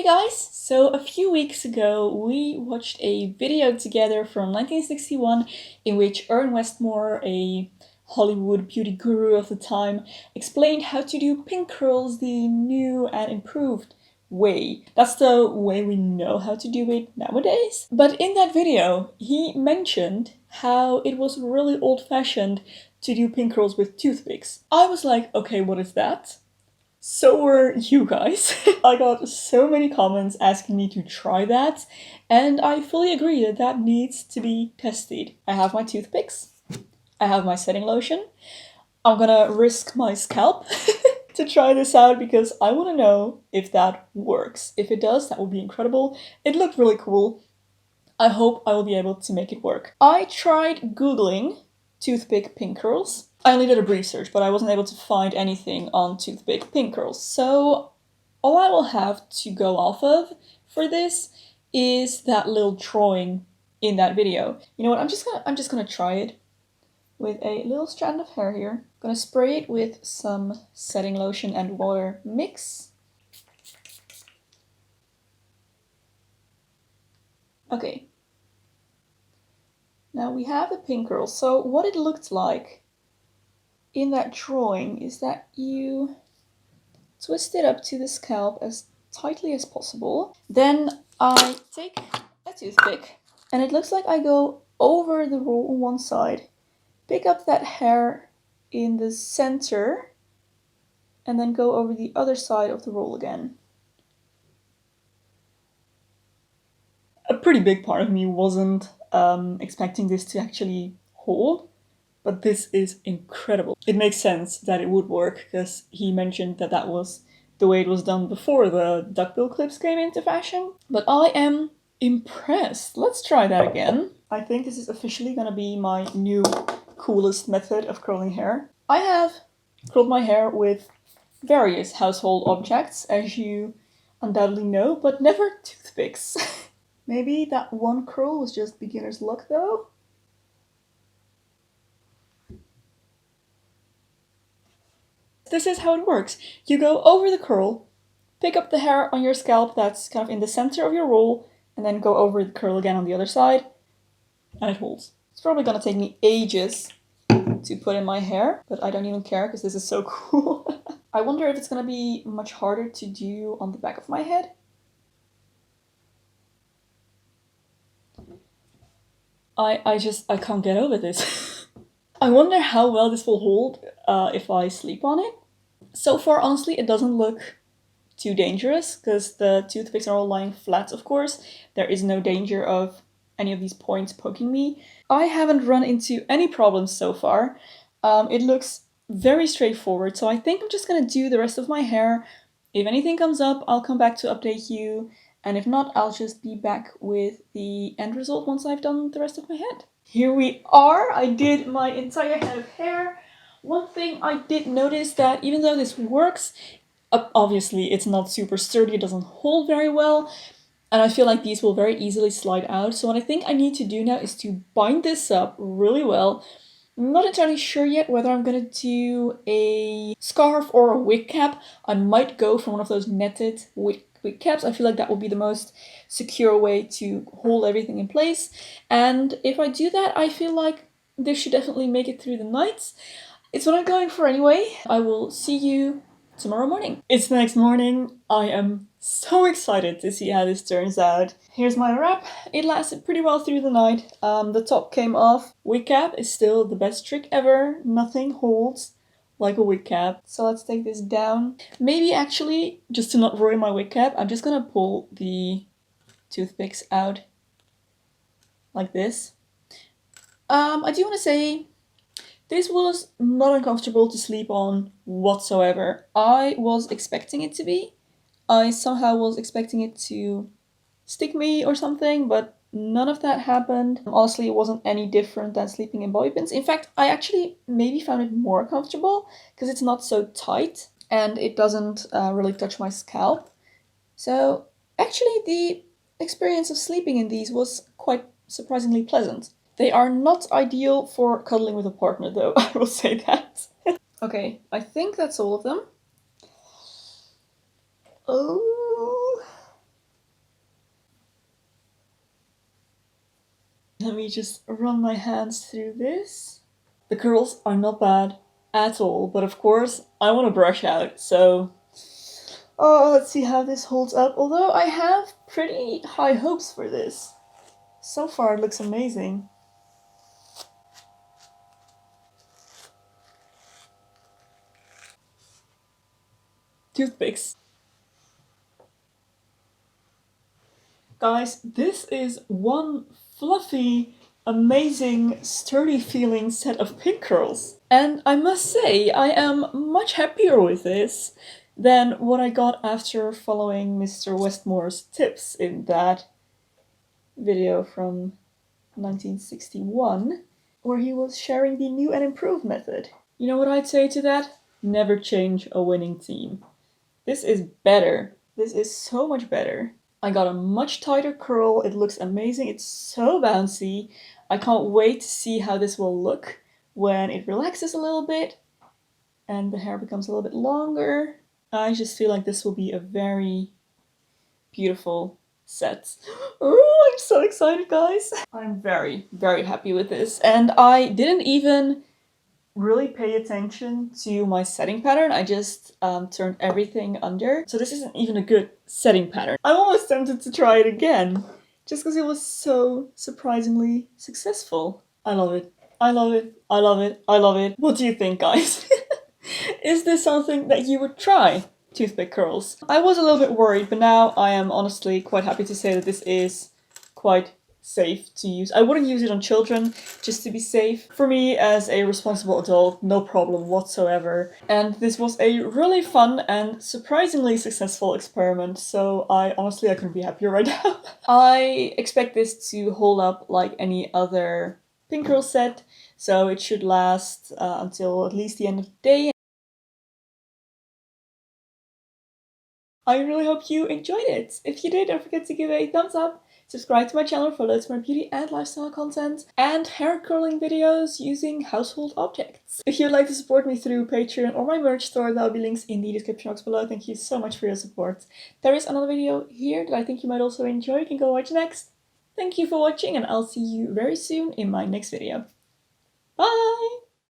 Hey guys! So a few weeks ago we watched a video together from 1961 in which Ern Westmore, a Hollywood beauty guru of the time, explained how to do pink curls the new and improved way. That's the way we know how to do it nowadays. But in that video he mentioned how it was really old-fashioned to do pink curls with toothpicks. I was like, okay, what is that? So were you guys. I got so many comments asking me to try that, and I fully agree that that needs to be tested. I have my toothpicks, I have my setting lotion. I'm gonna risk my scalp to try this out because I want to know if that works. If it does, that would be incredible. It looked really cool. I hope I will be able to make it work. I tried Googling toothpick pink curls. I only did a brief search, but I wasn't able to find anything on toothpick pink curls. So all I will have to go off of for this is that little drawing in that video. You know what? I'm just gonna try it with a little strand of hair here. I'm gonna spray it with some setting lotion and water mix. Okay. Now we have the pink curls. So what it looked like in that drawing is that you twist it up to the scalp as tightly as possible. Then I take a toothpick and it looks like I go over the roll on one side, pick up that hair in the center, and then go over the other side of the roll again. A pretty big part of me wasn't expecting this to actually hold, but this is incredible. It makes sense that it would work because he mentioned that that was the way it was done before the duckbill clips came into fashion. But I am impressed. Let's try that again. I think this is officially gonna be my new coolest method of curling hair. I have curled my hair with various household objects, as you undoubtedly know, but never toothpicks. Maybe that one curl was just beginner's luck though? This is how it works. You go over the curl, pick up the hair on your scalp that's kind of in the center of your roll, and then go over the curl again on the other side, and it holds. It's probably gonna take me ages to put in my hair, but I don't even care because this is so cool. I wonder if it's gonna be much harder to do on the back of my head. I can't get over this. I wonder how well this will hold if I sleep on it. So far, honestly, it doesn't look too dangerous because the toothpicks are all lying flat, of course. There is no danger of any of these points poking me. I haven't run into any problems so far. It looks very straightforward, so I think I'm just gonna do the rest of my hair. If anything comes up, I'll come back to update you. And if not, I'll just be back with the end result once I've done the rest of my head. Here we are. I did my entire head of hair. One thing I did notice that even though this works, obviously it's not super sturdy, it doesn't hold very well, and I feel like these will very easily slide out. So what I think I need to do now is to bind this up really well. I'm not entirely sure yet whether I'm gonna do a scarf or a wig cap. I might go for one of those netted wig caps. I feel like that will be the most secure way to hold everything in place. And if I do that, I feel like this should definitely make it through the night. It's what I'm going for anyway. I will see you tomorrow morning. It's the next morning. I am so excited to see how this turns out. Here's my wrap. It lasted pretty well through the night. The top came off. Wig cap is still the best trick ever. Nothing holds like a wig cap. So let's take this down. Maybe actually, just to not ruin my wig cap, I'm just gonna pull the toothpicks out like this. I do want to say this was not uncomfortable to sleep on whatsoever. I was expecting it to be. I somehow was expecting it to stick me or something, but none of that happened. Honestly, it wasn't any different than sleeping in bobby pins. In fact, I actually maybe found it more comfortable because it's not so tight and it doesn't really touch my scalp. So actually the experience of sleeping in these was quite surprisingly pleasant. They are not ideal for cuddling with a partner though, I will say that. Okay, I think that's all of them. Oh. Let me just run my hands through this. The curls are not bad at all, but of course I want to brush out, so let's see how this holds up. Although I have pretty high hopes for this. So far it looks amazing. Toothpicks. Guys, this is one fluffy, amazing, sturdy feeling set of pink curls. And I must say, I am much happier with this than what I got after following Mr. Westmore's tips in that video from 1961, where he was sharing the new and improved method. You know what I'd say to that? Never change a winning team. This is better. This is so much better. I got a much tighter curl. It looks amazing. It's so bouncy. I can't wait to see how this will look when it relaxes a little bit and the hair becomes a little bit longer. I just feel like this will be a very beautiful set. Oh, I'm so excited, guys. I'm very, very happy with this. And I didn't even really pay attention to my setting pattern. I just turned everything under. So this isn't even a good setting pattern. I'm almost tempted to try it again, just because it was so surprisingly successful. I love it. I love it. I love it. I love it. What do you think, guys? Is this something that you would try? Toothpick curls. I was a little bit worried, but now I am honestly quite happy to say that this is quite safe to use. I wouldn't use it on children, just to be safe. For me, as a responsible adult, no problem whatsoever. And this was a really fun and surprisingly successful experiment, so I couldn't be happier right now. I expect this to hold up like any other pink curl set, so it should last until at least the end of the day. I really hope you enjoyed it. If you did, don't forget to give it a thumbs up, subscribe to my channel for loads more beauty and lifestyle content, and hair curling videos using household objects. If you'd like to support me through Patreon or my merch store, there will be links in the description box below. Thank you so much for your support. There is another video here that I think you might also enjoy. You can go watch next. Thank you for watching, and I'll see you very soon in my next video. Bye!